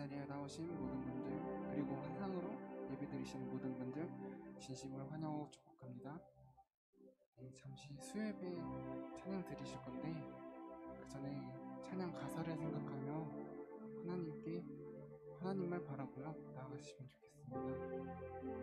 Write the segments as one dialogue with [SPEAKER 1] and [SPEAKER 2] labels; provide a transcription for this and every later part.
[SPEAKER 1] 자리에 나오신 모든 분들, 그리고 화상으로 예배드리시는 모든 분들 진심으로 환영하고 축복합니다. 잠시 수요예배 찬양 드리실 건데 그 전에 찬양 가사를 생각하며 하나님만 바라보며 나아가시면 좋겠습니다.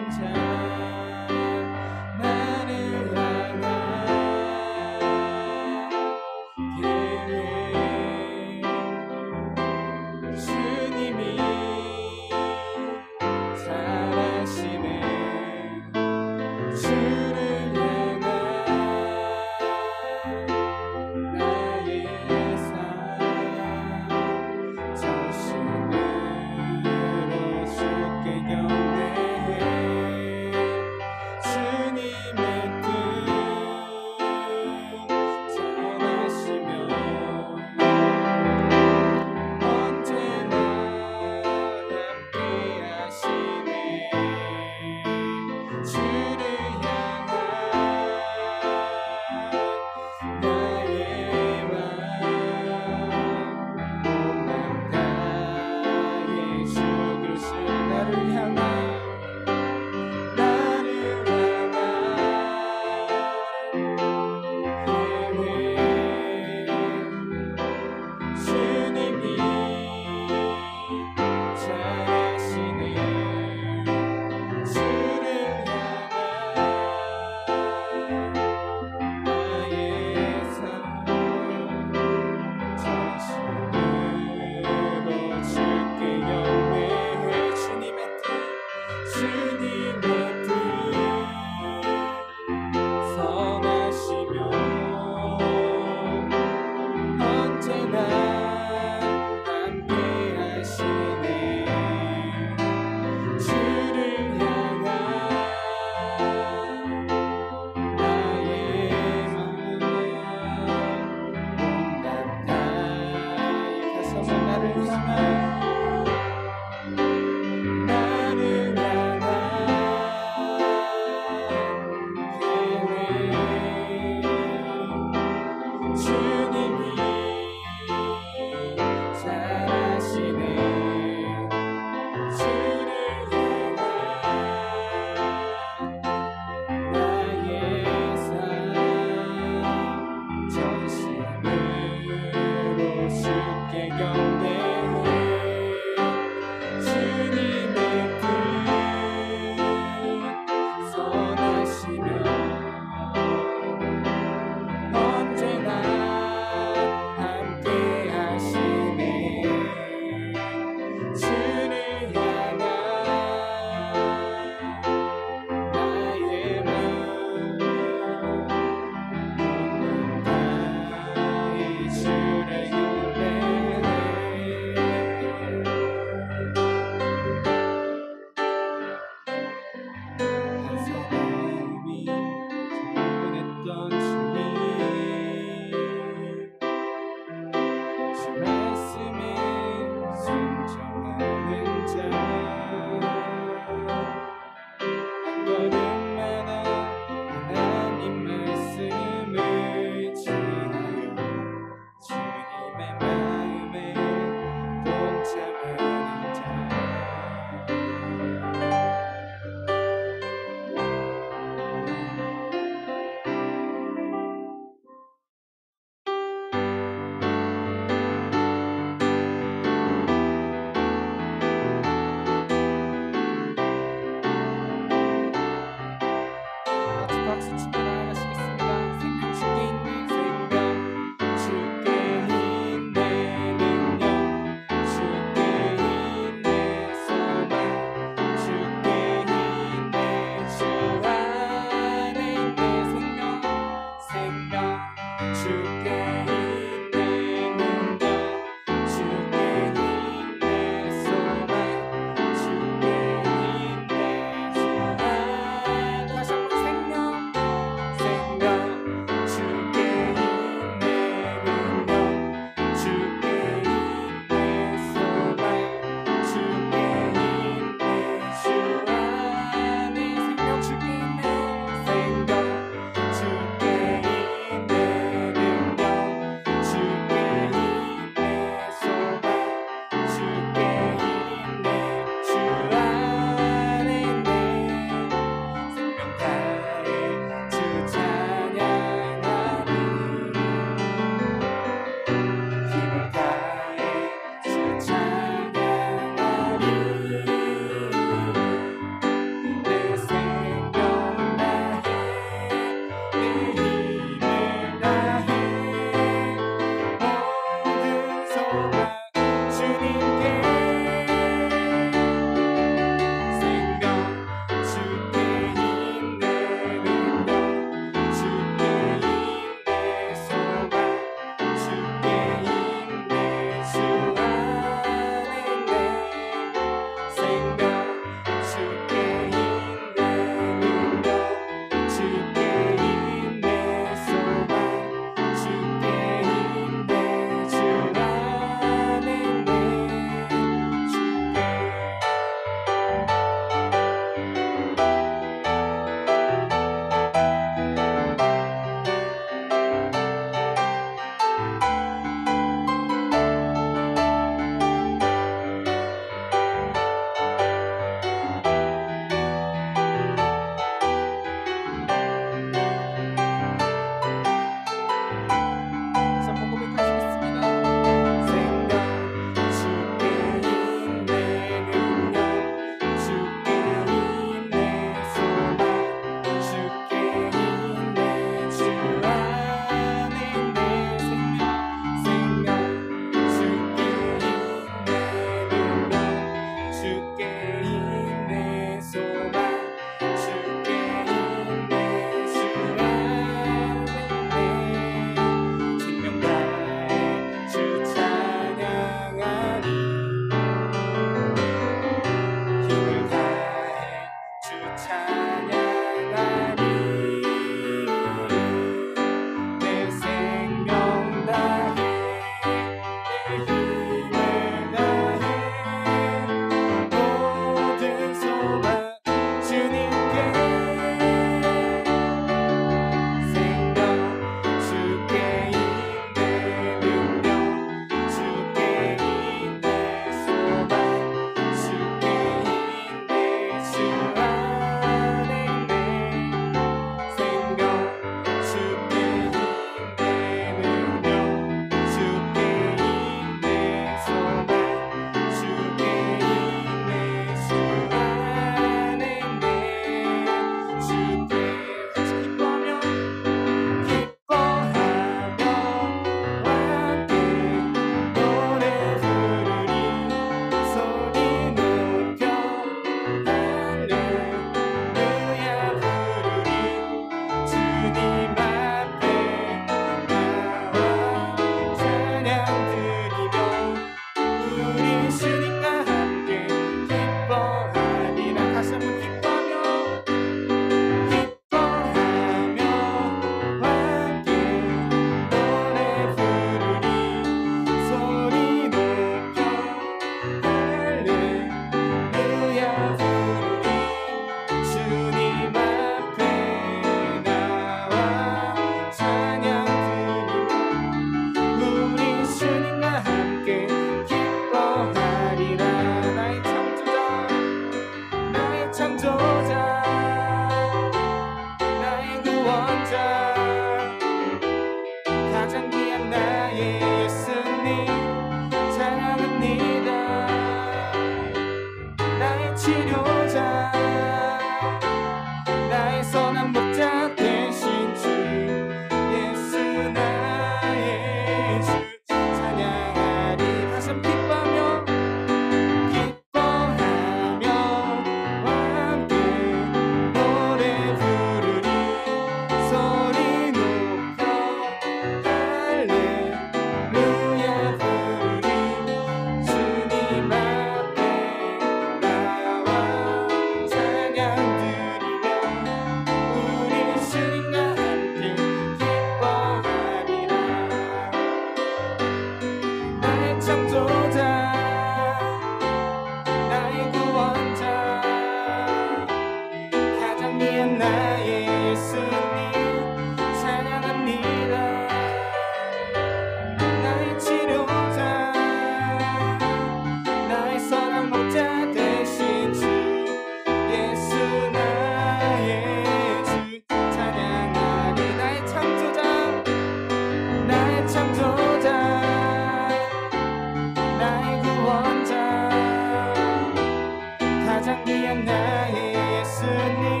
[SPEAKER 2] 가장 귀한 나의 예수님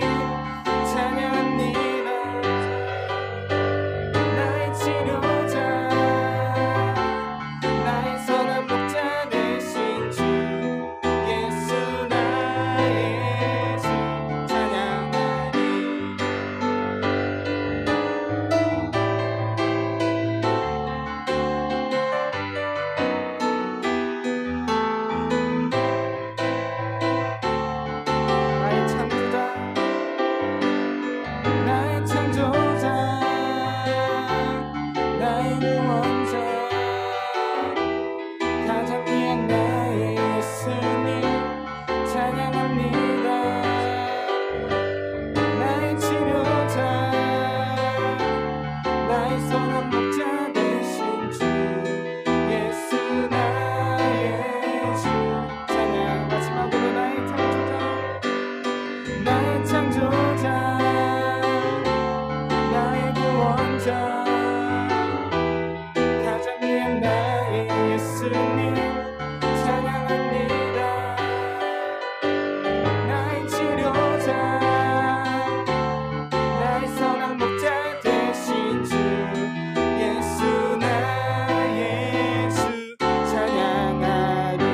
[SPEAKER 2] 찬양합니다. 나의 치료자 나의 선한 목자 되신 주 예수 나의 주 찬양하리. 나의 창조자 나의 창조자 나의 구원자 가장 귀한 나의 예수님 찬양합니다. 나의 치료자 나의 선한 목자 되신 주 예수 나의 주 찬양. 마지막으로 나의 창조자 나의 구원자 가장 귀한 나의 예수님 찬양합니다. 나의 치료자 나의 선한 목자 되신 주 예수 나의 주 찬양하리.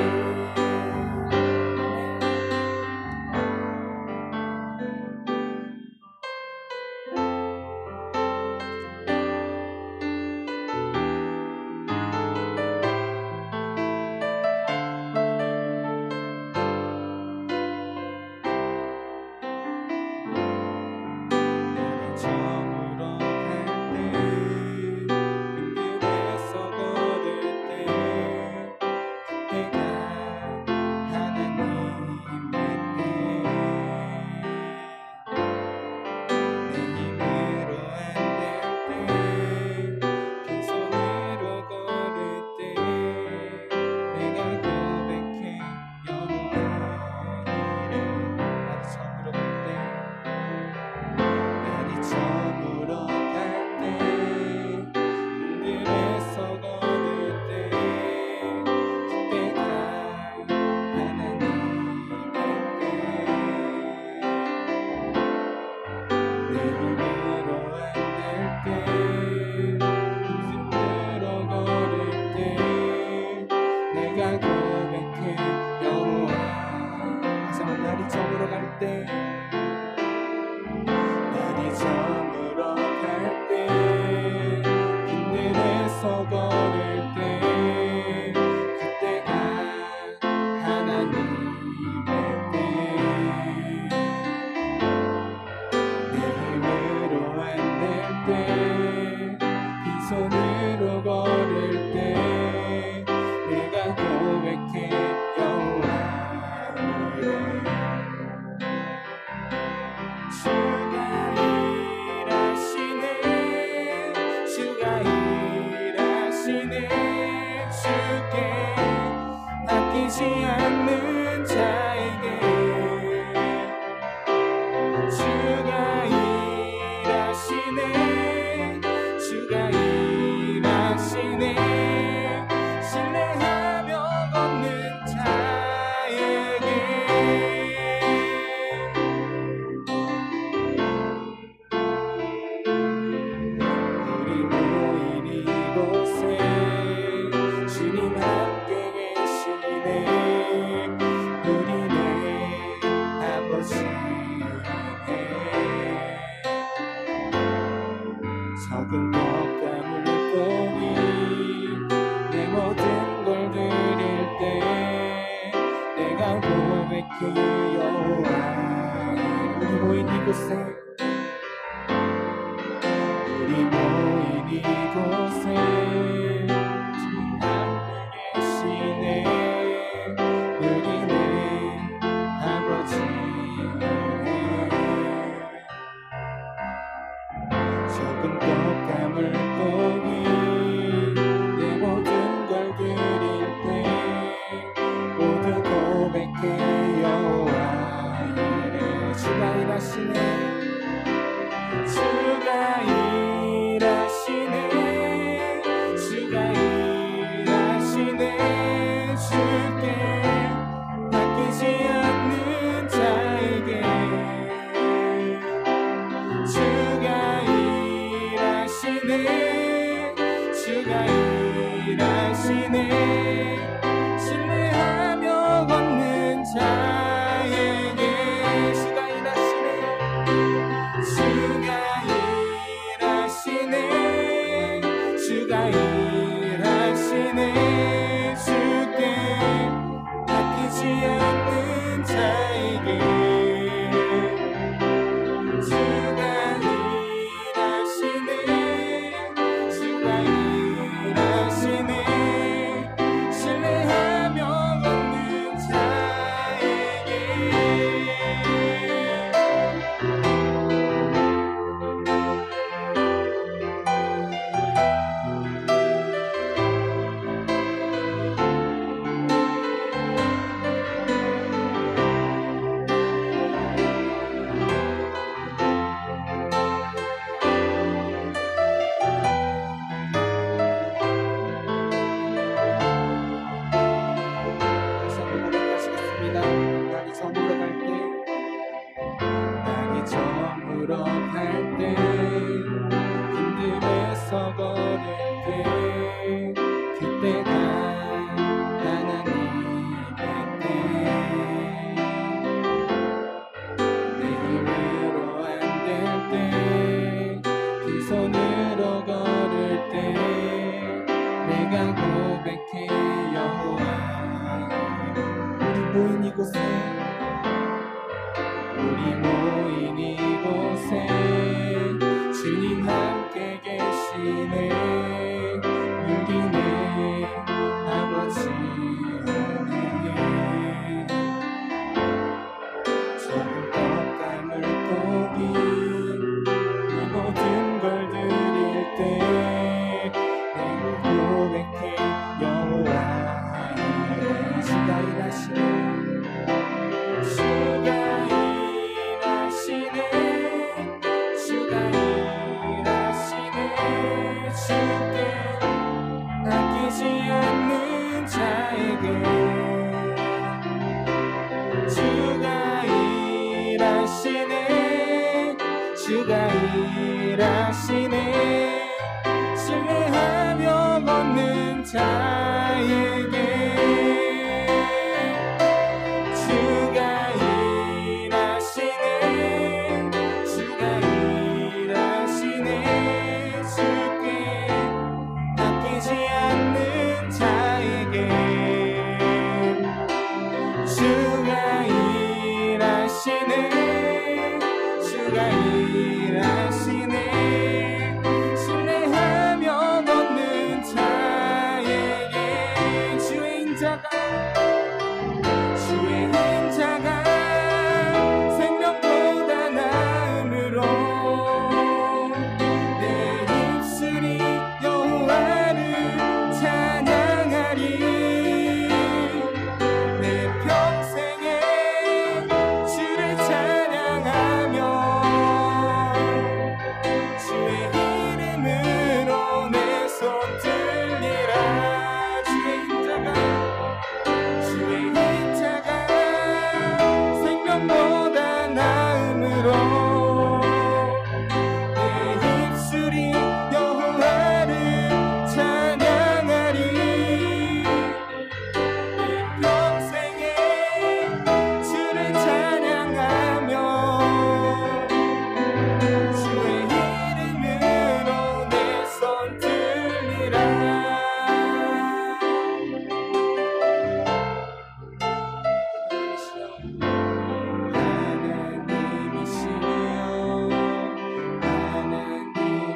[SPEAKER 2] 처음으로 갈때 빈들에서 걸을 때 그때가 하나님의 때 내 힘으로 안 될 때 빈손으로 걸을 때 내가 고백해 여호와 이래. 날이 처음으로 갈 때 빈들에서 걸을 때 그때가 하나님의 때 내 힘으로 안 될 때 빈손으로 걸을 때 내가 고백해 여호와. 하지만 날이 처음으로 갈 때 날이 처음으로 갈 때 빈들에서 걸을 때 그때가 하나님의 때 내 힘으로 안 될 때 빈손으로 걸을 때 내가 고백해 여호와 이래. 주가 일하시네 주께 아끼지 않는 자에게 주가 일하시네 신뢰하며 걷는 자에게 우리 모인 이곳에 주님 함께 계시네. 우리네 아버지네. 적은 것과 물고기 내 모든 걸 드릴 때 내가 고백해 여호와. 우리 모인 이곳에 주님 함께 계시네. 우리네 아버지네. 적은 떡과 물고기 내 모든 걸 드릴 때 모두 고백해 여호와 이래. 주가 일하시네. 주가 일하시네 주께 바뀌지 않는 걸어갈 때 힘들어서 걸을 때 그때가 하나님의 때 내 힘으로 안 될 때 두 손으로 걸을 때 내가 고백해 여호와 모인 이곳에 우리 모인 이곳에 주님 함께 계시네 누리네 아버지 은혜에 적은 떡과 물고기 이 모든 걸 드릴 때 내가 고백해 여호와 주가 일하시네 주가 일하시네 주가 일하시네 주께 아끼지 않는 자에게 주가 일하시네 주가 일하시네 신뢰하며 걷는 자에게 주가 일하시네 주가 일하시네 주께 아끼지 않는 자에게 주가 일하시네 주가 일하시네 신뢰하며 걷는 자에게 주의 인자가 생명보다 나음으로 내 입술이 여호와를 찬양하리 내 평생에 주를 찬양하며 주의 이름으로 내 손 들리라 주의 인자가 생명보다 나음으로 내 입술이 여호와를 찬양하리 내 평생에 주를 찬양하며 주의 이름으로 내 손 들리라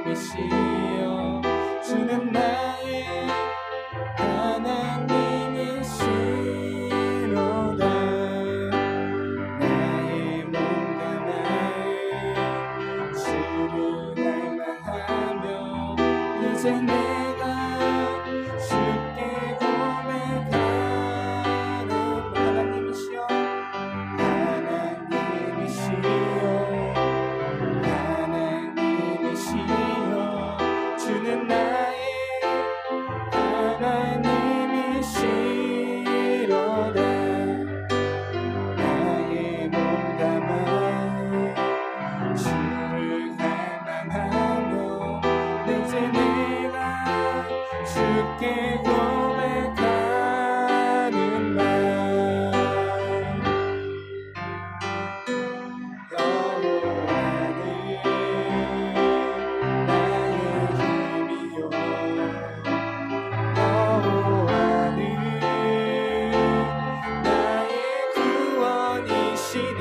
[SPEAKER 2] 하나님이시여 주는 나의 하나님이시로다 나의 몸과 나의 주를 갈망하며 이제 내가 주께 고백하는 하나님이시여 하나님이시여 주는 나의 하나님이시로다 나의 몸과 마음 주를 갈망하며 이제 내가 주께 고백하는 말 여호와는 나의 힘이요 여호와는 나의 구원이시니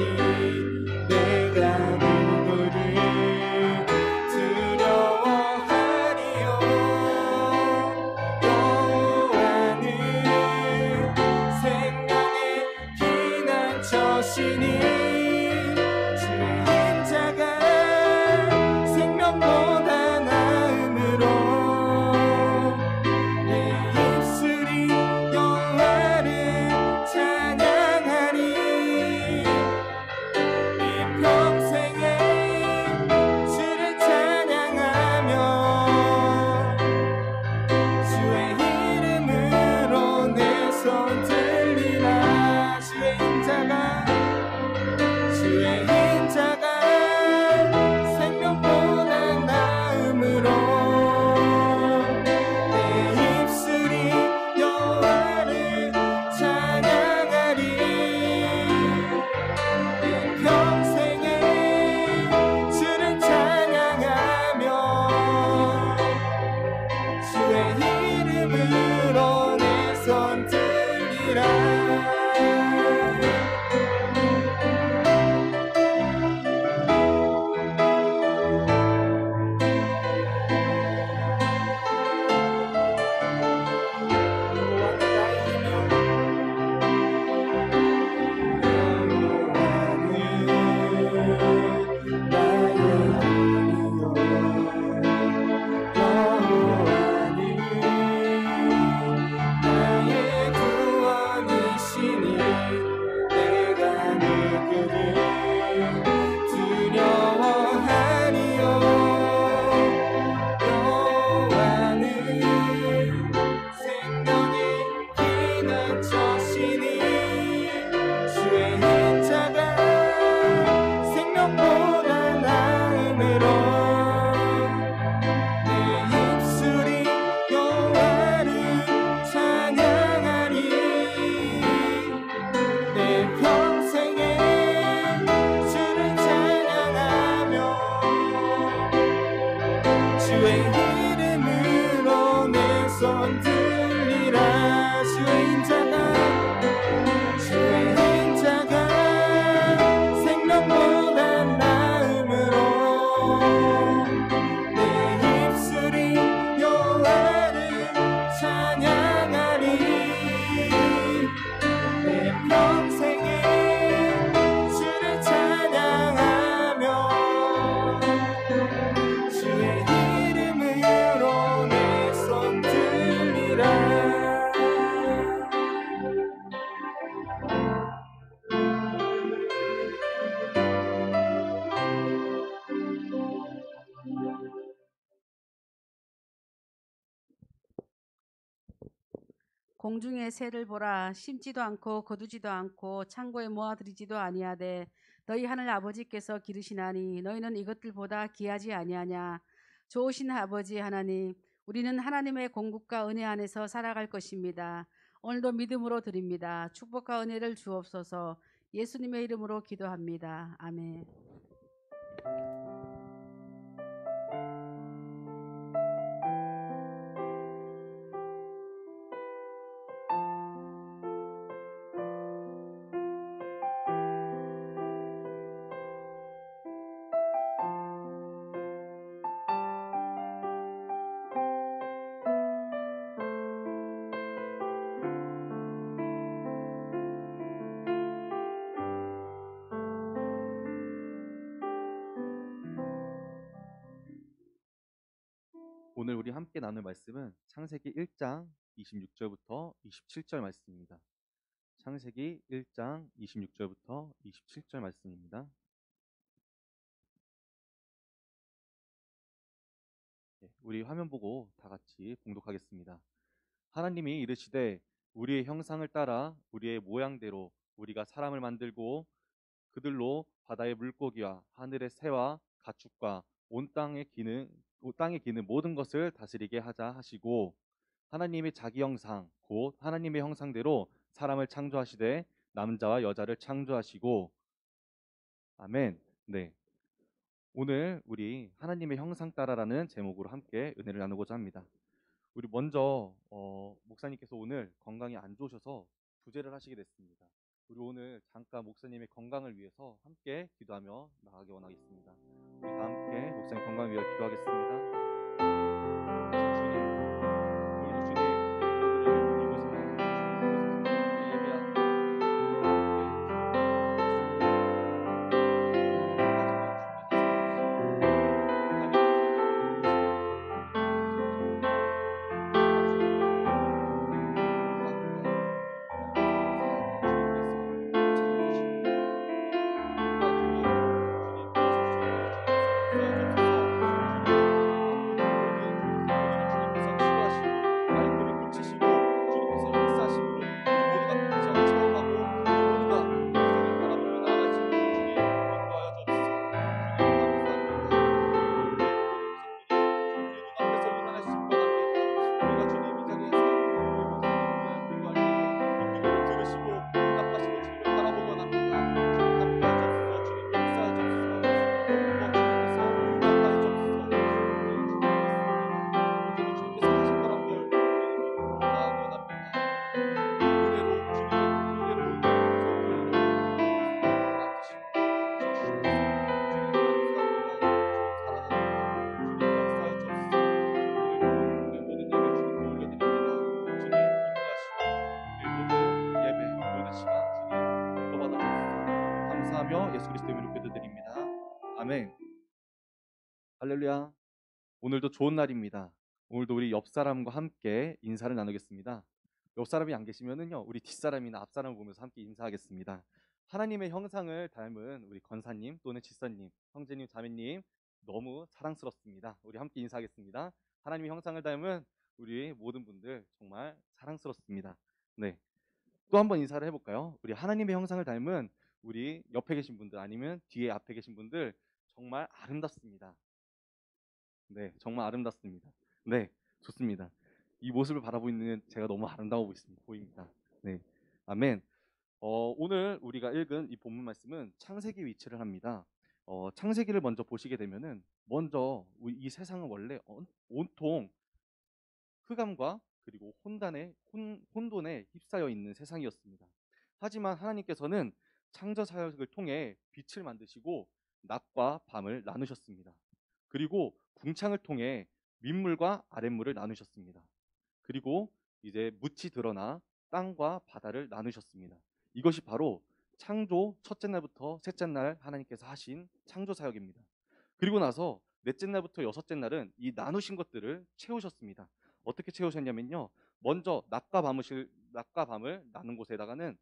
[SPEAKER 2] 내가 누구를 두려워하리요 여호와는 생명의 피난처시니 주의 인자가 생명보다 나음으로 내 입술이 여호와를 찬양하리 이 평생에 주를 찬양하며 주의 이름으로 내 손 들리라 주의 인자가
[SPEAKER 3] 공중의 새를 보라. 심지도 않고 거두지도 않고 창고에 모아들이지도 아니하되 너희 하늘 아버지께서 기르시나니 너희는 이것들보다 귀하지 아니하냐. 좋으신 아버지 하나님, 우리는 하나님의 공급과 은혜 안에서 살아갈 것입니다. 오늘도 믿음으로 드립니다. 축복과 은혜를 주옵소서. 예수님의 이름으로 기도합니다. 아멘.
[SPEAKER 4] 오늘 우리 함께 나눌 말씀은 창세기 1장 26절부터 27절 말씀입니다. 창세기 1장 26절부터 27절 말씀입니다. 우리 화면 보고 다 같이 봉독하겠습니다. 하나님이 이르시되 우리의 형상을 따라 우리의 모양대로 우리가 사람을 만들고 그들로 바다의 물고기와 하늘의 새와 가축과 온 땅에 기는 모든 것을 다스리게 하자 하시고 하나님의 자기 형상 곧 하나님의 형상대로 사람을 창조하시되 남자와 여자를 창조하시고 아멘. 네. 오늘 우리 하나님의 형상 따라라는 제목으로 함께 은혜를 나누고자 합니다. 우리 먼저 목사님께서 오늘 건강이 안 좋으셔서 부재를 하시게 됐습니다. 우리 오늘 잠깐 목사님의 건강을 위해서 함께 기도하며 나가기 원하겠습니다. 우리 다 함께 목사님 건강을 위해 기도하겠습니다. 예수 그리스도 이름으로 기도드립니다. 아멘. 할렐루야. 오늘도 좋은 날입니다. 오늘도 우리 옆 사람과 함께 인사를 나누겠습니다. 옆 사람이 안 계시면은요, 우리 뒷사람이나 앞사람을 보면서 함께 인사하겠습니다. 하나님의 형상을 닮은 우리 권사님 또는 지사님, 형제님, 자매님 너무 사랑스럽습니다. 우리 함께 인사하겠습니다. 하나님의 형상을 닮은 우리 모든 분들 정말 사랑스럽습니다. 네. 또 한번 인사를 해볼까요? 우리 하나님의 형상을 닮은 우리 옆에 계신 분들 아니면 뒤에 앞에 계신 분들 정말 아름답습니다. 네, 정말 아름답습니다. 네, 좋습니다. 이 모습을 바라보는 제가 너무 아름다워 보입니다. 네, 아멘. 오늘 우리가 읽은 이 본문 말씀은 창세기 위치를 합니다. 창세기를 먼저 보시게 되면은 먼저 이 세상은 원래 온통 흑암과 그리고 혼돈에 휩싸여 있는 세상이었습니다. 하지만 하나님께서는 창조 사역을 통해 빛을 만드시고 낮과 밤을 나누셨습니다. 그리고 궁창을 통해 윗물과 아랫물을 나누셨습니다. 그리고 이제 묻이 드러나 땅과 바다를 나누셨습니다. 이것이 바로 창조 첫째 날부터 셋째 날 하나님께서 하신 창조 사역입니다. 그리고 나서 넷째 날부터 여섯째 날은 이 나누신 것들을 채우셨습니다. 어떻게 채우셨냐면요. 먼저 낮과 밤을 나눈 곳에다가는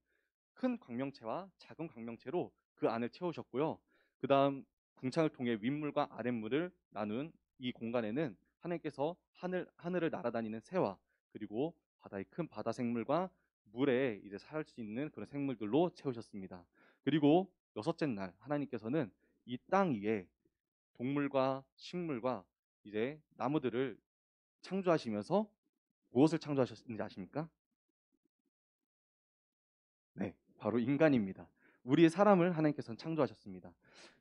[SPEAKER 4] 큰 광명체와 작은 광명체로 그 안을 채우셨고요. 그 다음 궁창을 통해 윗물과 아랫물을 나눈 이 공간에는 하나님께서 하늘을 날아다니는 새와 그리고 바다의 큰 바다 생물과 물에 이제 살 수 있는 그런 생물들로 채우셨습니다. 그리고 여섯째 날 하나님께서는 이 땅 위에 동물과 식물과 이제 나무들을 창조하시면서 무엇을 창조하셨는지 아십니까? 네, 바로 인간입니다. 우리의 사람을 하나님께서는 창조하셨습니다.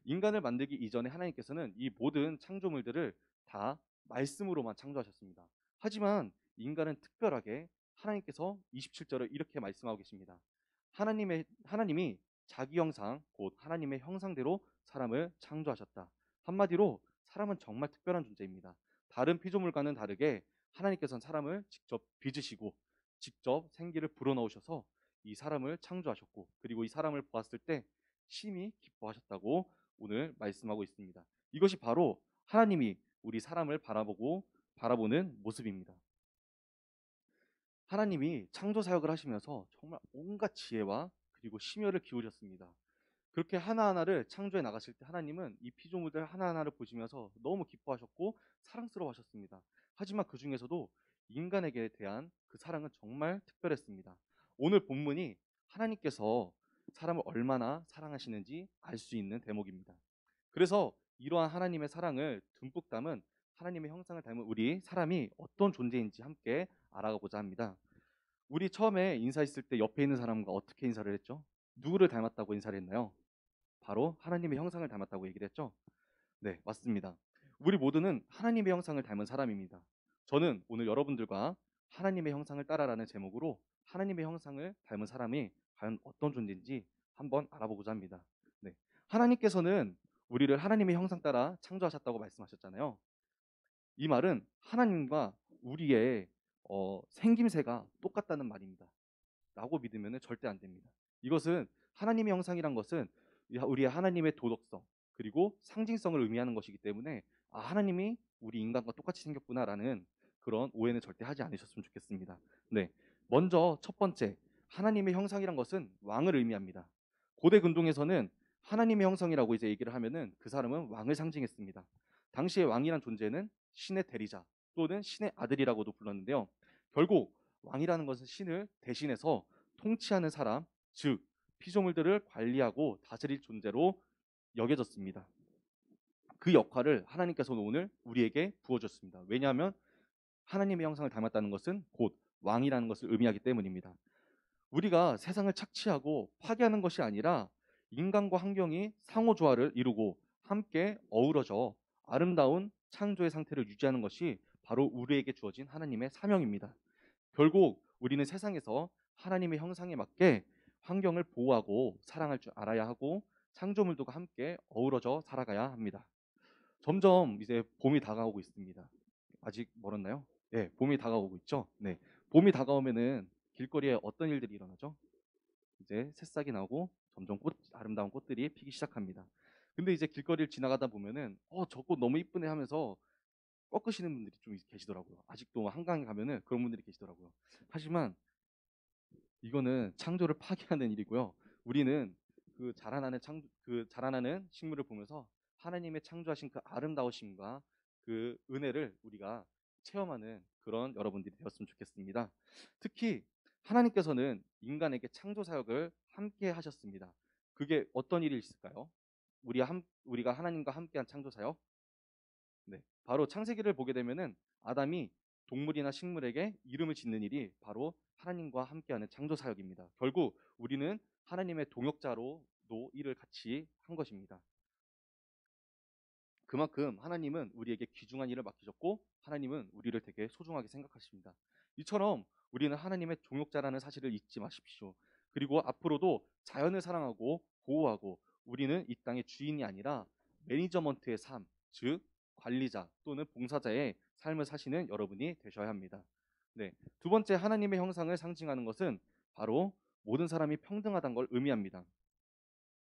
[SPEAKER 4] 인간을 만들기 이전에 하나님께서는 이 모든 창조물들을 다 말씀으로만 창조하셨습니다. 하지만 인간은 특별하게 하나님께서 27절을 이렇게 말씀하고 계십니다. 하나님이 자기 형상 곧 하나님의 형상대로 사람을 창조하셨다. 한마디로 사람은 정말 특별한 존재입니다. 다른 피조물과는 다르게 하나님께서는 사람을 직접 빚으시고 직접 생기를 불어넣으셔서 이 사람을 창조하셨고, 그리고 이 사람을 보았을 때 심히 기뻐하셨다고 오늘 말씀하고 있습니다. 이것이 바로 하나님이 우리 사람을 바라보는 모습입니다. 하나님이 창조 사역을 하시면서 정말 온갖 지혜와 그리고 심혈을 기울였습니다. 그렇게 하나하나를 창조해 나가실 때 하나님은 이 피조물들 하나하나를 보시면서 너무 기뻐하셨고 사랑스러워하셨습니다. 하지만 그 중에서도 인간에게 대한 그 사랑은 정말 특별했습니다. 오늘 본문이 하나님께서 사람을 얼마나 사랑하시는지 알 수 있는 대목입니다. 그래서 이러한 하나님의 사랑을 듬뿍 담은 하나님의 형상을 닮은 우리 사람이 어떤 존재인지 함께 알아가고자 합니다. 우리 처음에 인사했을 때 옆에 있는 사람과 어떻게 인사를 했죠? 누구를 닮았다고 인사를 했나요? 바로 하나님의 형상을 닮았다고 얘기를 했죠. 네, 맞습니다. 우리 모두는 하나님의 형상을 닮은 사람입니다. 저는 오늘 여러분들과 하나님의 형상을 따라라는 제목으로 하나님의 형상을 닮은 사람이 과연 어떤 존재인지 한번 알아보고자 합니다. 네, 하나님께서는 우리를 하나님의 형상 따라 창조하셨다고 말씀하셨잖아요. 이 말은 하나님과 우리의 생김새가 똑같다는 말입니다. 라고 믿으면 절대 안 됩니다. 이것은 하나님의 형상이란 것은 우리의 하나님의 도덕성 그리고 상징성을 의미하는 것이기 때문에 하나님이 우리 인간과 똑같이 생겼구나라는 그런 오해는 절대 하지 않으셨으면 좋겠습니다. 네, 먼저 첫 번째 하나님의 형상이란 것은 왕을 의미합니다. 고대 근동에서는 하나님의 형상이라고 이제 얘기를 하면은 그 사람은 왕을 상징했습니다. 당시의 왕이란 존재는 신의 대리자 또는 신의 아들이라고도 불렀는데요. 결국 왕이라는 것은 신을 대신해서 통치하는 사람, 즉 피조물들을 관리하고 다스릴 존재로 여겨졌습니다. 그 역할을 하나님께서는 오늘 우리에게 부어줬습니다. 왜냐하면 하나님의 형상을 닮았다는 것은 곧 왕이라는 것을 의미하기 때문입니다. 우리가 세상을 착취하고 파괴하는 것이 아니라 인간과 환경이 상호조화를 이루고 함께 어우러져 아름다운 창조의 상태를 유지하는 것이 바로 우리에게 주어진 하나님의 사명입니다. 결국 우리는 세상에서 하나님의 형상에 맞게 환경을 보호하고 사랑할 줄 알아야 하고 창조물들과 함께 어우러져 살아가야 합니다. 점점 이제 봄이 다가오고 있습니다. 아직 멀었나요? 네, 봄이 다가오고 있죠. 네, 봄이 다가오면은 길거리에 어떤 일들이 일어나죠? 이제 새싹이 나오고 점점 아름다운 꽃들이 피기 시작합니다. 근데 이제 길거리를 지나가다 보면은 저 꽃 너무 이쁘네 하면서 꺾으시는 분들이 좀 계시더라고요. 아직도 한강에 가면은 그런 분들이 계시더라고요. 하지만 이거는 창조를 파괴하는 일이고요. 우리는 그 자라나는 식물을 보면서 하나님의 창조하신 그 아름다우심과 그 은혜를 우리가 체험하는 그런 여러분들이 되었으면 좋겠습니다. 특히 하나님께서는 인간에게 창조 사역을 함께 하셨습니다. 그게 어떤 일이 있을까요? 우리가 하나님과 함께한 창조 사역? 네, 바로 창세기를 보게 되면은 아담이 동물이나 식물에게 이름을 짓는 일이 바로 하나님과 함께하는 창조 사역입니다. 결국 우리는 하나님의 동역자로도 일을 같이 한 것입니다. 그만큼 하나님은 우리에게 귀중한 일을 맡기셨고 하나님은 우리를 되게 소중하게 생각하십니다. 이처럼 우리는 하나님의 동역자라는 사실을 잊지 마십시오. 그리고 앞으로도 자연을 사랑하고 보호하고 우리는 이 땅의 주인이 아니라 매니저먼트의 삶, 즉 관리자 또는 봉사자의 삶을 사시는 여러분이 되셔야 합니다. 네, 두 번째 하나님의 형상을 상징하는 것은 바로 모든 사람이 평등하다는 걸 의미합니다.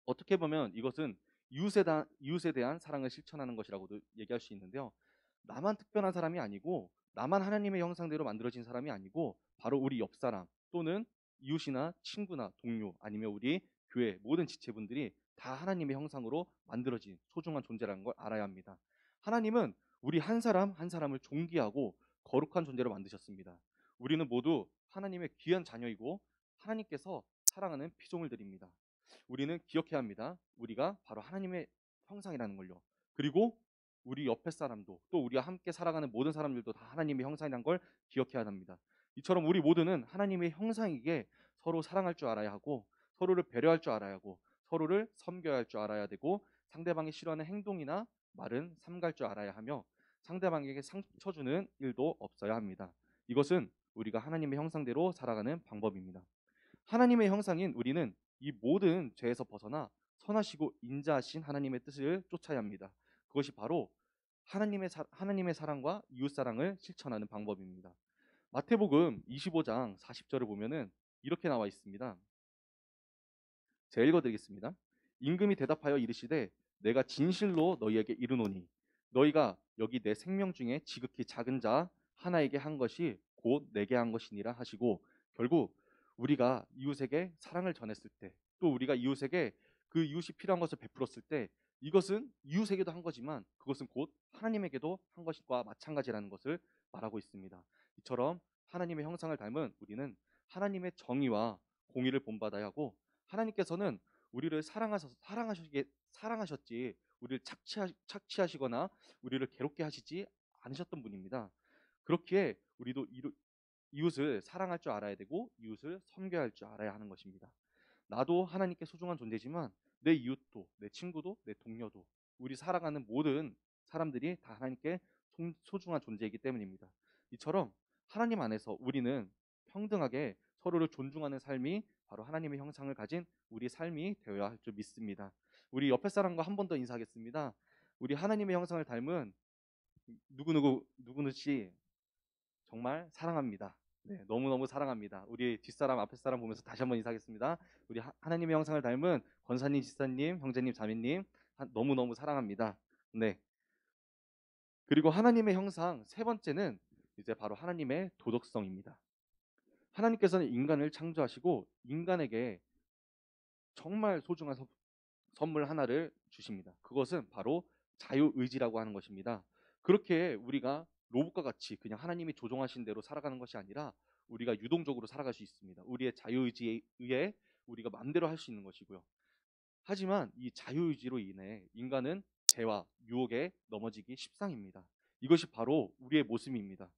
[SPEAKER 4] 어떻게 보면 이것은 이웃에 대한 사랑을 실천하는 것이라고도 얘기할 수 있는데요. 나만 특별한 사람이 아니고 나만 하나님의 형상대로 만들어진 사람이 아니고 바로 우리 옆 사람 또는 이웃이나 친구나 동료 아니면 우리 교회 모든 지체분들이 다 하나님의 형상으로 만들어진 소중한 존재라는 걸 알아야 합니다. 하나님은 우리 한 사람 한 사람을 존귀하고 거룩한 존재로 만드셨습니다. 우리는 모두 하나님의 귀한 자녀이고 하나님께서 사랑하는 피조물들입니다. 우리는 기억해야 합니다. 우리가 바로 하나님의 형상이라는 걸요. 그리고 우리 옆에 사람도 또 우리와 함께 살아가는 모든 사람들도 다 하나님의 형상이라는 걸 기억해야 합니다. 이처럼 우리 모두는 하나님의 형상이기에 서로 사랑할 줄 알아야 하고 서로를 배려할 줄 알아야 하고 서로를 섬겨야 할 줄 알아야 되고 상대방이 싫어하는 행동이나 말은 삼갈 줄 알아야 하며 상대방에게 상처 주는 일도 없어야 합니다. 이것은 우리가 하나님의 형상대로 살아가는 방법입니다. 하나님의 형상인 우리는 이 모든 죄에서 벗어나 선하시고 인자하신 하나님의 뜻을 쫓아야 합니다. 그것이 바로 하나님의 사랑과 이웃 사랑을 실천하는 방법입니다. 마태복음 25장 40절을 보면은 이렇게 나와 있습니다. 제가 읽어드리겠습니다. 임금이 대답하여 이르시되 내가 진실로 너희에게 이르노니 너희가 여기 내 생명 중에 지극히 작은 자 하나에게 한 것이 곧 내게 한 것이니라 하시고, 결국 우리가 이웃에게 사랑을 전했을 때, 또 우리가 이웃에게 그 이웃이 필요한 것을 베풀었을 때, 이것은 이웃에게도 한 거지만 그것은 곧 하나님에게도 한 것과 마찬가지라는 것을 말하고 있습니다. 이처럼 하나님의 형상을 닮은 우리는 하나님의 정의와 공의를 본받아야 하고, 하나님께서는 우리를 사랑하셨지 우리를 착취하시거나 우리를 괴롭게 하시지 않으셨던 분입니다. 그렇기에 우리도 이웃을 사랑할 줄 알아야 되고 이웃을 섬겨야 할 줄 알아야 하는 것입니다. 나도 하나님께 소중한 존재지만 내 이웃도, 내 친구도, 내 동료도, 우리 살아가는 모든 사람들이 다 하나님께 소중한 존재이기 때문입니다. 이처럼 하나님 안에서 우리는 평등하게 서로를 존중하는 삶이 바로 하나님의 형상을 가진 우리 삶이 되어야 할 줄 믿습니다. 우리 옆에 사람과 한 번 더 인사하겠습니다. 우리 하나님의 형상을 닮은 누구누구씨 정말 사랑합니다. 네, 너무너무 사랑합니다. 우리 뒷사람 앞에 사람 보면서 다시 한번 인사하겠습니다. 우리 하나님의 형상을 닮은 권사님, 지사님, 형제님, 자매님 너무너무 사랑합니다. 네. 그리고 하나님의 형상 세 번째는 이제 바로 하나님의 도덕성입니다. 하나님께서는 인간을 창조하시고 인간에게 정말 소중한 선물 하나를 주십니다. 그것은 바로 자유의지라고 하는 것입니다. 그렇게 우리가 로봇과 같이 그냥 하나님이 조종하신 대로 살아가는 것이 아니라 우리가 유동적으로 살아갈 수 있습니다. 우리의 자유의지에 의해 우리가 마음대로 할 수 있는 것이고요. 하지만 이 자유의지로 인해 인간은 죄와 유혹에 넘어지기 십상입니다. 이것이 바로 우리의 모습입니다.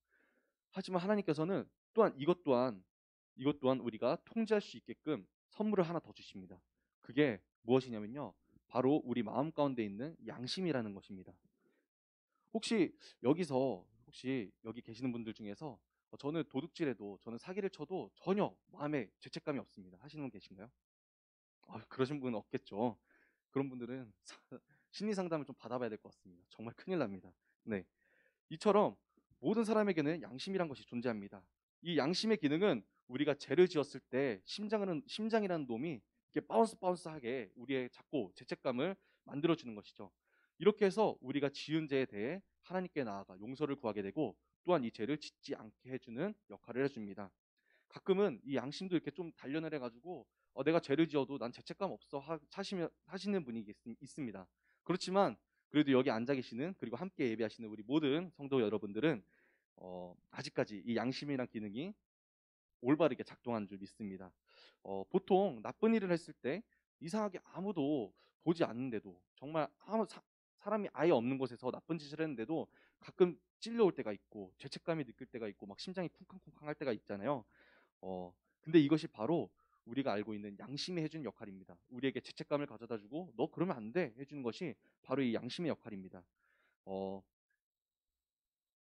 [SPEAKER 4] 하지만 하나님께서는 또한 이것 또한 우리가 통제할 수 있게끔 선물을 하나 더 주십니다. 그게 무엇이냐면요, 바로 우리 마음 가운데 있는 양심이라는 것입니다. 혹시 여기 계시는 분들 중에서 저는 도둑질해도, 저는 사기를 쳐도 전혀 마음에 죄책감이 없습니다 하시는 분 계신가요? 그러신 분은 없겠죠. 그런 분들은 심리 상담을 좀 받아봐야 될 것 같습니다. 정말 큰일 납니다. 네, 이처럼 모든 사람에게는 양심이란 것이 존재합니다. 이 양심의 기능은 우리가 죄를 지었을 때 심장이라는 놈이 이렇게 바운스하게 우리의 자꾸 죄책감을 만들어주는 것이죠. 이렇게 해서 우리가 지은 죄에 대해 하나님께 나아가 용서를 구하게 되고, 또한 이 죄를 짓지 않게 해주는 역할을 해줍니다. 가끔은 이 양심도 이렇게 좀 단련을 해가지고 내가 죄를 지어도 난 죄책감 없어 하시는 분이 있습니다. 그렇지만 그래도 여기 앉아 계시는, 그리고 함께 예배하시는 우리 모든 성도 여러분들은 아직까지 이 양심이란 기능이 올바르게 작동하는 줄 믿습니다. 보통 나쁜 일을 했을 때 이상하게 아무도 보지 않는데도, 정말 사람이 아예 없는 곳에서 나쁜 짓을 했는데도 가끔 찔려올 때가 있고 죄책감이 느낄 때가 있고 막 심장이 쿵쾅쿵쾅 할 때가 있잖아요. 근데 이것이 바로 우리가 알고 있는 양심이 해주는 역할입니다. 우리에게 죄책감을 가져다주고 너 그러면 안 돼 해주는 것이 바로 이 양심의 역할입니다.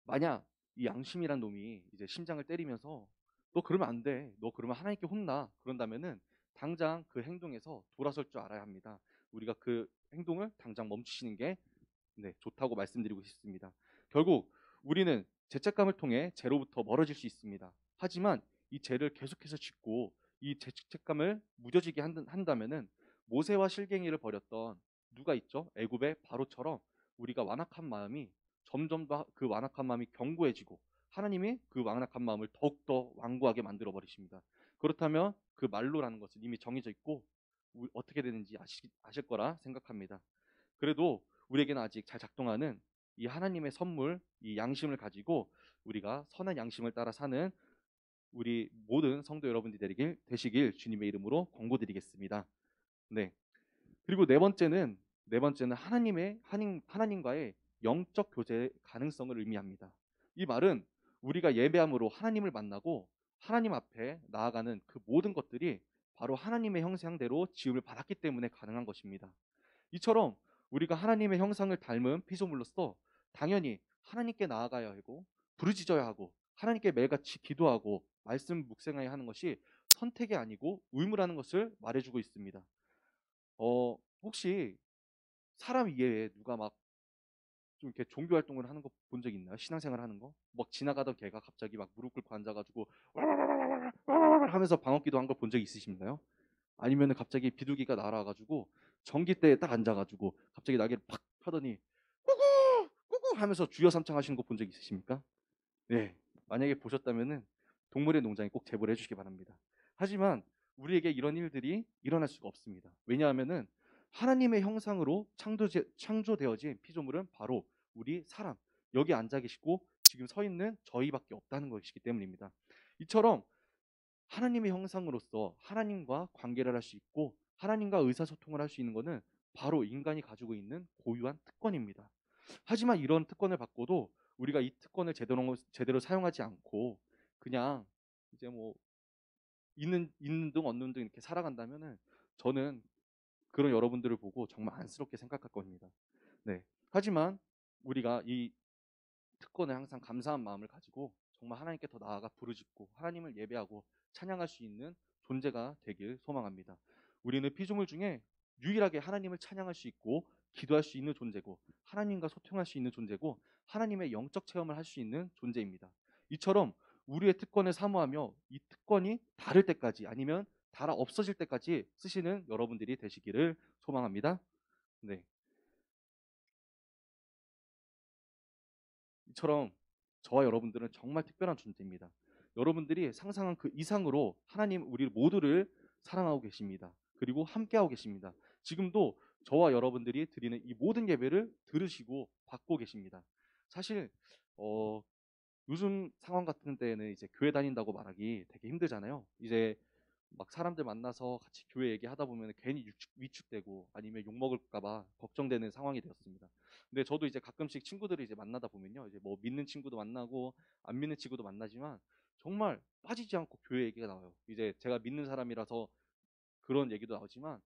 [SPEAKER 4] 만약 이 양심이란 놈이 이제 심장을 때리면서 너 그러면 안 돼, 너 그러면 하나님께 혼나, 그런다면은 당장 그 행동에서 돌아설 줄 알아야 합니다. 우리가 그 행동을 당장 멈추시는 게 좋다고 말씀드리고 싶습니다. 결국 우리는 죄책감을 통해 죄로부터 멀어질 수 있습니다. 하지만 이 죄를 계속해서 짓고 이 죄책감을 무뎌지게 한다면은 모세와 실갱이를 벌였던 누가 있죠? 애굽의 바로처럼 우리가 완악한 마음이 점점 더 그 완악한 마음이 견고해지고 하나님이 그 완악한 마음을 더욱더 완고하게 만들어 버리십니다. 그렇다면 그 말로라는 것은 이미 정해져 있고 어떻게 되는지 아실 거라 생각합니다. 그래도 우리에게는 아직 잘 작동하는 이 하나님의 선물, 이 양심을 가지고 우리가 선한 양심을 따라 사는 우리 모든 성도 여러분들이 되시길 주님의 이름으로 권고드리겠습니다. 네. 그리고 네 번째는 하나님과의 영적 교제 가능성을 의미합니다. 이 말은 우리가 예배함으로 하나님을 만나고 하나님 앞에 나아가는 그 모든 것들이 바로 하나님의 형상대로 지음을 받았기 때문에 가능한 것입니다. 이처럼 우리가 하나님의 형상을 닮은 피조물로서 당연히 하나님께 나아가야 하고 부르짖어야 하고 하나님께 매일같이 기도하고 말씀 묵상해야 하는 것이 선택이 아니고 의무라는 것을 말해주고 있습니다. 혹시 사람 이외에 누가 막 좀 이렇게 종교 활동을 하는 거 본 적 있나요? 신앙생활 하는 거? 막 지나가던 개가 갑자기 막 무릎 꿇고 앉아가지고 하면서 방언기도 한 걸 본 적 있으신가요? 아니면은 갑자기 비둘기가 날아와가지고 전기대에 딱 앉아가지고 갑자기 날개를 팍 펴더니 꾸꾸 꾸꾸 하면서 주여 삼창 하시는 거 본 적 있으십니까? 네. 만약에 보셨다면은 동물의 농장에 꼭 제보를 해주시기 바랍니다. 하지만 우리에게 이런 일들이 일어날 수가 없습니다. 왜냐하면은 하나님의 형상으로 창조되어진 피조물은 바로 우리 사람, 여기 앉아 계시고 지금 서 있는 저희밖에 없다는 것이기 때문입니다. 이처럼 하나님의 형상으로서 하나님과 관계를 할 수 있고 하나님과 의사소통을 할 수 있는 것은 바로 인간이 가지고 있는 고유한 특권입니다. 하지만 이런 특권을 받고도 우리가 이 특권을 제대로 사용하지 않고 그냥 이제 뭐 있는 둥 없는 둥 이렇게 살아간다면은 저는 그런 여러분들을 보고 정말 안쓰럽게 생각할 겁니다. 네. 하지만 우리가 이 특권을 항상 감사한 마음을 가지고 정말 하나님께 더 나아가 부르짖고 하나님을 예배하고 찬양할 수 있는 존재가 되길 소망합니다. 우리는 피조물 중에 유일하게 하나님을 찬양할 수 있고 기도할 수 있는 존재고 하나님과 소통할 수 있는 존재고 하나님의 영적 체험을 할 수 있는 존재입니다. 이처럼 우리의 특권을 사모하며 이 특권이 다를 때까지 아니면 달아 없어질 때까지 쓰시는 여러분들이 되시기를 소망합니다. 네. 이처럼 저와 여러분들은 정말 특별한 존재입니다. 여러분들이 상상한 그 이상으로 하나님 우리 모두를 사랑하고 계십니다. 그리고 함께하고 계십니다. 지금도 저와 여러분들이 드리는 이 모든 예배를 들으시고 받고 계십니다. 사실 요즘 상황 같은 때에는 이제 교회 다닌다고 말하기 되게 힘들잖아요. 이제 막 사람들 만나서 같이 교회 얘기하다 보면 괜히 위축되고 아니면 욕 먹을까봐 걱정되는 상황이 되었습니다. 근데 저도 이제 가끔씩 친구들을 이제 만나다 보면요, 이제 뭐 믿는 친구도 만나고 안 믿는 친구도 만나지만 정말 빠지지 않고 교회 얘기가 나와요. 이제 제가 믿는 사람이라서 그런 얘기도 나오지만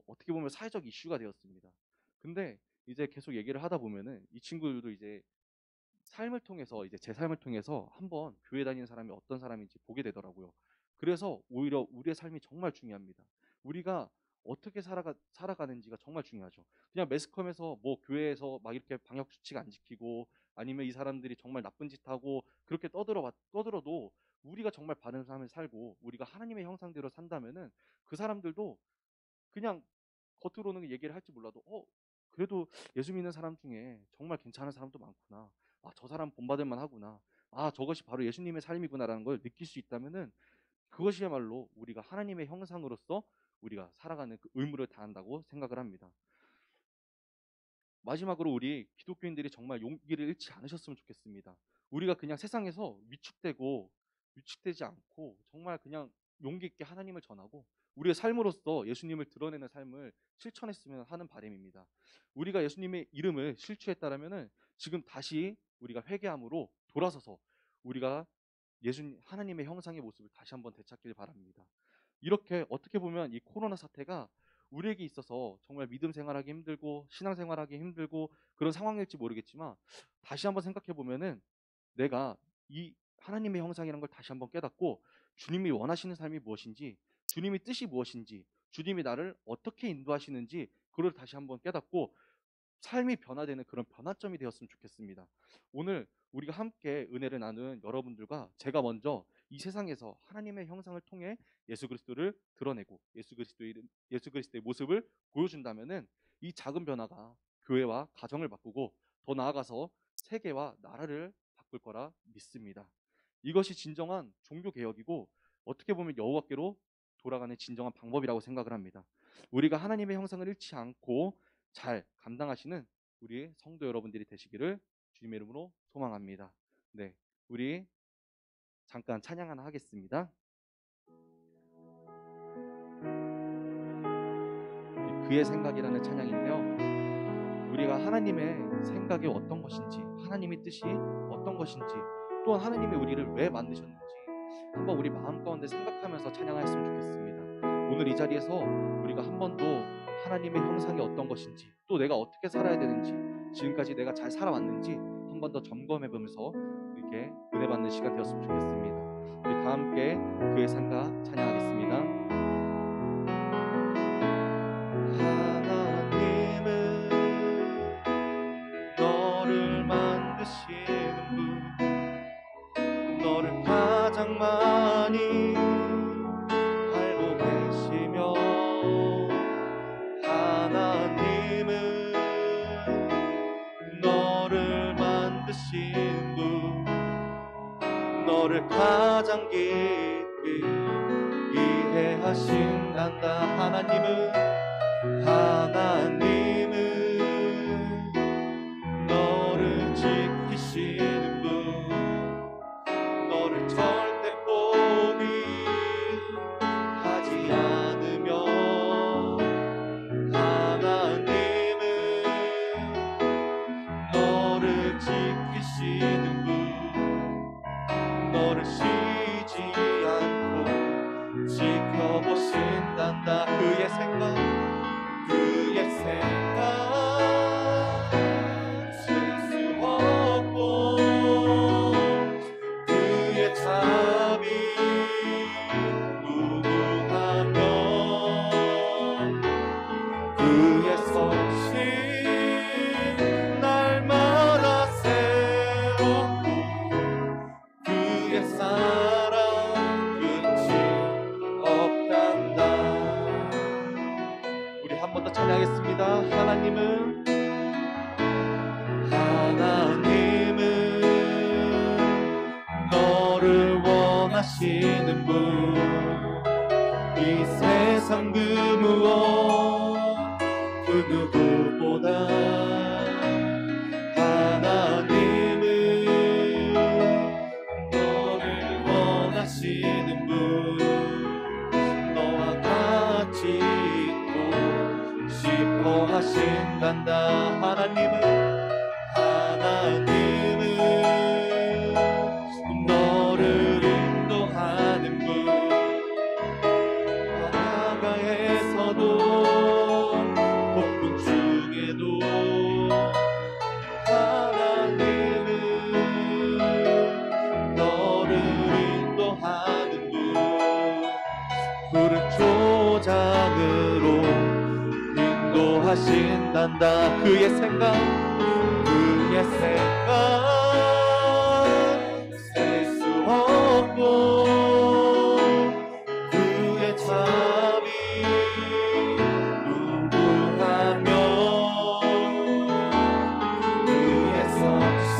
[SPEAKER 4] 어떻게 보면 사회적 이슈가 되었습니다. 근데 이제 계속 얘기를 하다 보면은 이 친구들도 이제 삶을 통해서 이제 제 삶을 통해서 한번 교회 다니는 사람이 어떤 사람인지 보게 되더라고요. 그래서 오히려 우리의 삶이 정말 중요합니다. 우리가 어떻게 살아가는지가 정말 중요하죠. 그냥 매스컴에서 뭐 교회에서 막 이렇게 방역 수칙 안 지키고 아니면 이 사람들이 정말 나쁜 짓 하고 그렇게 떠들어도 우리가 정말 바른 삶을 살고 우리가 하나님의 형상대로 산다면은 그 사람들도 그냥 겉으로는 얘기를 할지 몰라도 그래도 예수 믿는 사람 중에 정말 괜찮은 사람도 많구나. 저 사람 본받을 만하구나. 저것이 바로 예수님의 삶이구나라는 걸 느낄 수 있다면은 그것이야말로 우리가 하나님의 형상으로서 우리가 살아가는 그 의무를 다한다고 생각을 합니다. 마지막으로 우리 기독교인들이 정말 용기를 잃지 않으셨으면 좋겠습니다. 우리가 그냥 세상에서 위축되지 않고 정말 그냥 용기 있게 하나님을 전하고 우리의 삶으로서 예수님을 드러내는 삶을 실천했으면 하는 바람입니다. 우리가 예수님의 이름을 실추했다라면은 지금 다시 우리가 회개함으로 돌아서서 우리가 하나님의 형상의 모습을 다시 한번 되찾길 바랍니다. 이렇게 어떻게 보면 이 코로나 사태가 우리에게 있어서 정말 믿음 생활하기 힘들고 신앙 생활하기 힘들고 그런 상황일지 모르겠지만 다시 한번 생각해 보면은 내가 이 하나님의 형상이라는 걸 다시 한번 깨닫고 주님이 원하시는 삶이 무엇인지 주님의 뜻이 무엇인지 주님이 나를 어떻게 인도하시는지 그걸 다시 한번 깨닫고 삶이 변화되는 그런 변화점이 되었으면 좋겠습니다. 오늘 우리가 함께 은혜를 나눈 여러분들과 제가 먼저 이 세상에서 하나님의 형상을 통해 예수 그리스도를 드러내고 예수 그리스도의 모습을 보여준다면은 이 작은 변화가 교회와 가정을 바꾸고 더 나아가서 세계와 나라를 바꿀 거라 믿습니다. 이것이 진정한 종교 개혁이고 어떻게 보면 여호와께로 돌아가는 진정한 방법이라고 생각을 합니다. 우리가 하나님의 형상을 잃지 않고 잘 감당하시는 우리 성도 여러분들이 되시기를 주님의 이름으로 소망합니다. 네, 우리 잠깐 찬양 하나 하겠습니다. 그의 생각이라는 찬양인데요. 우리가 하나님의 생각이 어떤 것인지, 하나님의 뜻이 어떤 것인지, 또한 하나님이 우리를 왜 만드셨는지 한번 우리 마음 가운데 생각하면서 찬양했으면 좋겠습니다. 오늘 이 자리에서 우리가 한 번 더 하나님의 형상이 어떤 것인지, 또 내가 어떻게 살아야 되는지, 지금까지 내가 잘 살아왔는지 한 번 더 점검해 보면서 이렇게 은혜 받는 시간 되었으면 좋겠습니다. 우리 다 함께 그의 생각 찬양하겠습니다. 하나님은 너를 만드시는 분, 너를 가장 많이 알고 계시며, 하나님은 너를 만드신 분, 너를 가장 깊이 이해하신단다. 하나님은 너를 지키시는 분, 너를 절대 포기하지 않으며, 하나님은 너를 지키시는 분, 너를 쉬지 않고 지켜보신단다. 그의 생각 셀 수 없고, 그의 자비 무궁하며, 그의 섭씨 날마다 새롭고, 그의 사랑 끝이 없단다. 우리 한 번 더 찬양하겠습니다. 하나님은 너를 원하시는 분, 이 세상 그 무엇 그 누구보다 하나님은 너를 원하시는 분, 너와 같이 있고 싶어 하신단다. 하나님은 너를 인도하는 분, 바다가에서도 폭풍 중에도 하나님은 너를 인도하는 분, 푸른 초장으로 인도하신단다. 그의 생각 셀 수 없고, 그의 자비 무궁하며, 그의 섭씨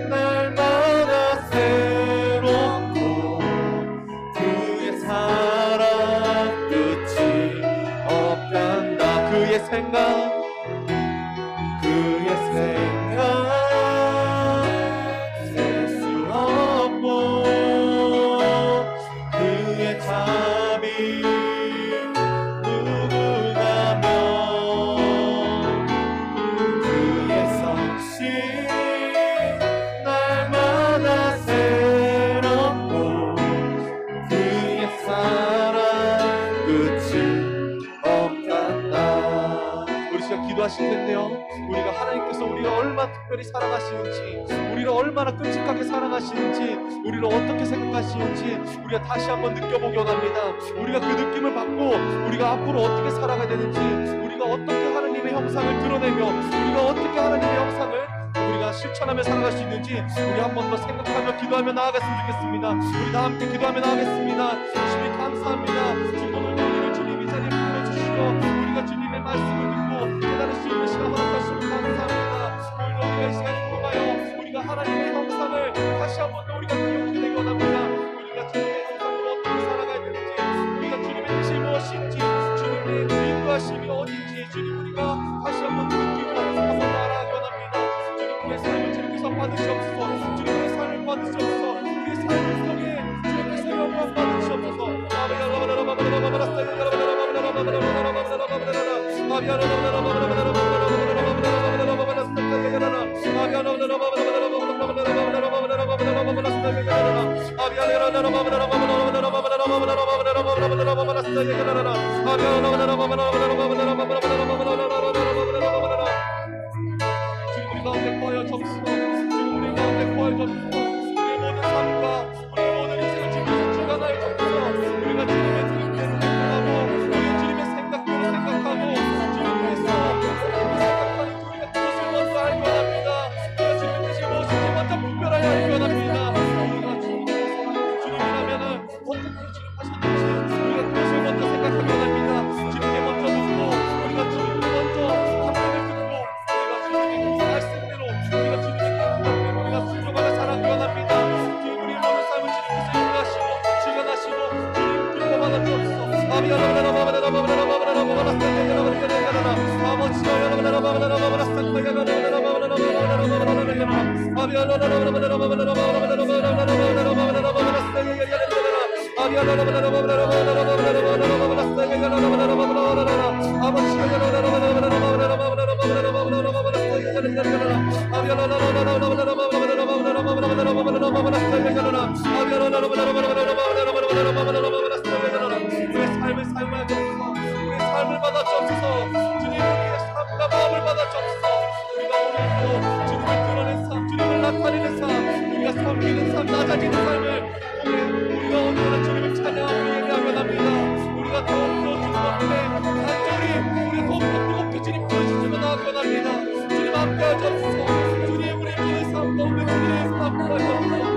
[SPEAKER 4] 날마다 새롭고, 그의 사랑 끝이 없단다. 그의 생각 셀 수 없고, 그의 자비 무궁하며, 그의 섭씨 날마다 새롭고, 그의 사랑 끝이 없단다. 우리 시간 기도하실 텐데요, 우리가 하나님께서 우리가 얼마나 특별히 사랑하시는지, 우리를 얼마나 끔찍하게 사랑하시는지, 우리를 어떻게 생각하시는지 우리가 다시 한번 느껴보기 원합니다. 우리가 그 느낌을 받고 우리가 앞으로 어떻게 살아가야 되는지, 우리가 어떻게 하나님의 형상을 드러내며 우리가 어떻게 하나님의 형상을 우리가 실천하며 살아갈 수 있는지 우리 한 번 더 생각하며 기도하며 나아갔으면 좋겠습니다. 우리 다 함께 기도하며 나아가겠습니다. 주님 감사합니다. 지금 오늘 우리를 주님 이 자리에 불러주시고 우리가 주님의 말씀을 듣고 깨달을 수 있는 시간 허락하시고 감사합니다. 오늘도 우리가 이 시간을 통하여 우리가 하나님의 형상을 다시 한 번 더 우리가 기억해 내기 원합니다. 우리가 주님의 형상으로 어떻게 살아가야 되는지, 우리가 주님의 뜻이 무엇인지, 주님의 인도하심이 어딘지 주님 우리가 다시 한 번 느끼고 한 번 나아가기 원합니다. 주님의 삶을 주님께서 받으시옵소서. 주님의 삶을 받으시옵소서. 우리 가운데 거하여 접수어. 지금 우리 가운데 거하여 접수어. 우리의 모든 삶과 우리의 모든 인생을 주님께서 주관하여 접수어. 우리가 주님의 뜻대로 생각하고 우리 주님의 생각대로 생각하고 주님께서 생각하는 우리가 무엇을 먼저 알기 원합니다. 우리가 주님의 뜻이 무엇인지 먼저 분별하여 알기 원합니다. 우리가 주님이라면은 어떻게 주님 하셨는지 우리가 그것을 먼저 생각하기 원합니다. 주님께 먼저 묻고 우리가 주님께 먼저 답변을 듣고 우리가 주님의 말씀대로 우리가 주님의 뜻대로 우리가 순종하며 살아가기 원합니다. 주님 우리 모든 삶을 주님께서 인도하시고 주관하시고 주님 기뻐받아 주옵소서. 우리의 삶을 삶아야 주옵소서. 우리의 삶을 받아 주옵소서. 주님 우리의 삶과 마음을 받아 주옵소서. 우리가 오늘도 주님을 드러낸 삶, 주님을 나타내는 삶, 우리가 섬기는 삶, 낮아지는 삶을 통해 우리가 오늘은 주님을 찬양하고 예배하며 합니다. 우리가 더욱더 주님 앞에 간절히 우리가 더욱더 뜨겁게 주님 부르시며 나아가고 합니다. 주님 함께하여 주옵소서. 주님 우리 모든 삶 가운데 주님의 함께하여 주옵소서.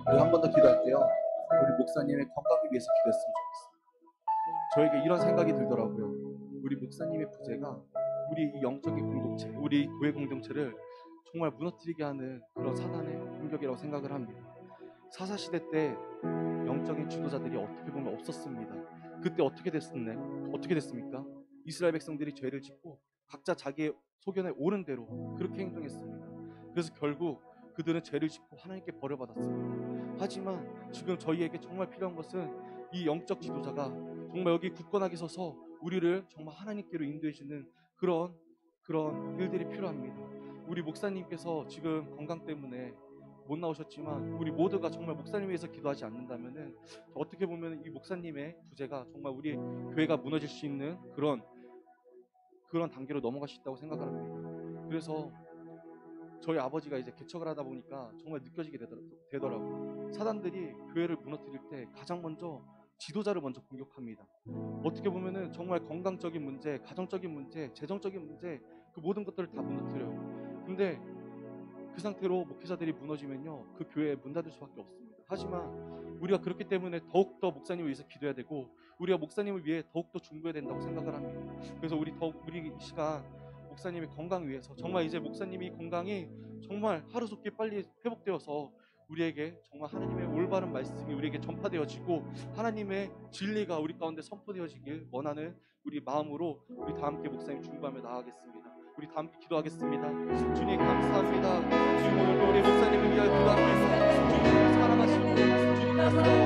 [SPEAKER 4] 우리 한 번 더 기도할게요. 우리 목사님의 건강을 위해서 기도했으면 좋겠어요. 저에게 이런 생각이 들더라고요. 우리 목사님의 부재가 우리 이 영적인 공동체, 우리 교회 공동체를 정말 무너뜨리게 하는 그런 사단의 공격이라고 생각을 합니다. 사사시대 때 영적인 지도자들이 어떻게 보면 없었습니다. 그때 어떻게 됐습니까? 이스라엘 백성들이 죄를 짓고 각자 자기의 소견에 옳은 대로 그렇게 행동했습니다. 그래서 결국 그들은 죄를 짓고 하나님께 벌을 받았습니다. 하지만 지금 저희에게 정말 필요한 것은 이 영적 지도자가 정말 여기 굳건하게 서서 우리를 정말 하나님께로 인도해주는 그런 일들이 필요합니다. 우리 목사님께서 지금 건강 때문에 못 나오셨지만 우리 모두가 정말 목사님 위해서 기도하지 않는다면은 어떻게 보면 이 목사님의 부재가 정말 우리 교회가 무너질 수 있는 그런 단계로 넘어갈 수 있다고 생각을 합니다. 그래서 저희 아버지가 이제 개척을 하다 보니까 정말 느껴지게 되더라고요. 사단들이 교회를 무너뜨릴 때 가장 먼저 지도자를 먼저 공격합니다. 어떻게 보면은 정말 건강적인 문제, 가정적인 문제, 재정적인 문제, 그 모든 것들을 다 무너뜨려요. 근데 그 상태로 목회자들이 무너지면요, 그 교회에 문 닫을 수밖에 없습니다. 하지만 우리가 그렇기 때문에 더욱더 목사님을 위해서 기도해야 되고 우리가 목사님을 위해 더욱더 중보해야 된다고 생각을 합니다. 그래서 우리 이 시간 목사님의 건강 위해서 정말 이제 목사님이 건강이 정말 하루속히 빨리 회복되어서 우리에게 정말 하나님의 올바른 말씀이 우리에게 전파되어지고 하나님의 진리가 우리 가운데 선포되어지길 원하는 우리 마음으로 우리 다 함께 목사님 중보하며 나아가겠습니다. 우리 다 함께 기도하겠습니다. 주님 감사합니다. 주님 오늘도 우리 목사님을 위하여 기도합니다. 주님을 사랑하시고 주님께서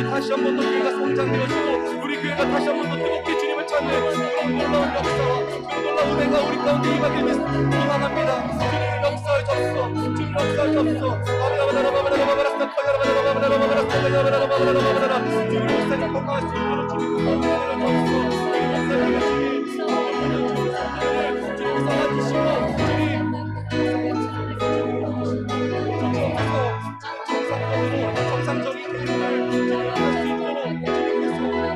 [SPEAKER 4] 다시 한 번 더 교회가 성장되어지고 우리 교회가 다시 한 번 더 뜨겁게 주님을 찾는 그런 놀라운 역사와 그런 놀라운 은혜가 우리 가운데 임하길 소망합니다. 주님 역사하셔서 주님 역사하셔서 주님 목사님 건강할 수 있도록 주님 건강하셔서 우리 목사님을 주님 살아주시고 정상적인 일을 할 수 있도록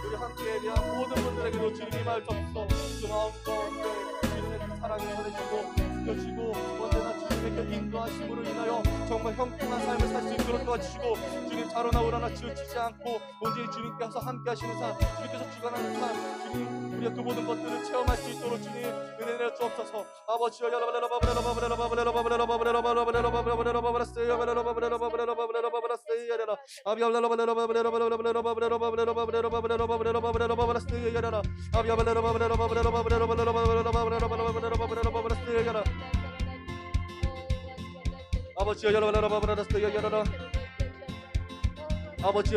[SPEAKER 2] 우리 함께 대한 모든 분들에게도 주님이 말 접수 그 마음 가운데 주님의 그 사랑이 전해지고 느껴지고 언제나 주님의 그 인도하심으로 인하여 정말 형통한 삶을 살 수 있도록 도와주시고 주님 자로나 우러나 치우치지 않고 온전히 주님께서 함께 하시는 삶 주님께서 주관하는 삶 주님 우리가 그 모든 것들을 체험할 수 있도록 주님 은혜 내려 주옵소서 아버지여 아버지여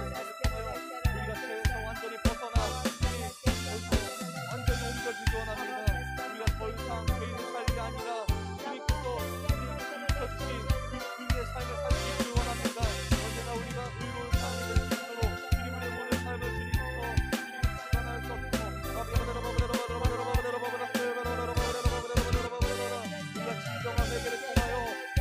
[SPEAKER 2] 우리가 죄에서 완전히 벗어나 완전히 옮겨지기 원합니다. 우리가 더 이상 개인의 삶이 아니라 주님께서 우리에게 주신 그 의의 삶을 살기 원합니다. 언제나 우리가 의로운 삶을 될 수 있도록 주님의 모든 삶을 주님께서 주관할 수 없고 우리가 진정한 회개를 통하여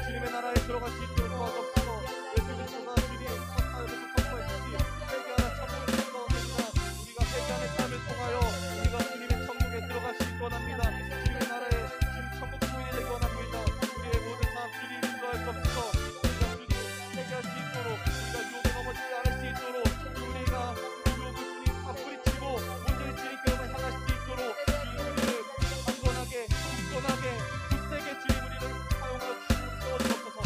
[SPEAKER 2] 주님의 나라에 들어갈 수 있도록 도와주옵소서. 예수 그리스도가 주님 선포하듯이 회개하라 천국에 들어옵니다. 우리가 회개하는 삶을 통하여 우리가 주님의 천국에 들어갈 수 있기 원합니다. 주님의 나라에 주님 천국 주민이 되기 원합니다. 우리의 모든 삶 주님 인도할 수 없어서 우리가 주님 회개할 수 있도록 우리가 유혹에 넘어지지 않을 수 있도록 우리가 유혹을 주님 다 뿌리치고 온전히 주님께로만 향할 수 있도록 주님 우리를 강건하게 굳건하게 굳세게 주님 우리를 사용하여 주옵소서.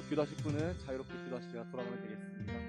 [SPEAKER 4] 기도하실 분은 자유롭게 기도하시다가 돌아가면 되겠습니다.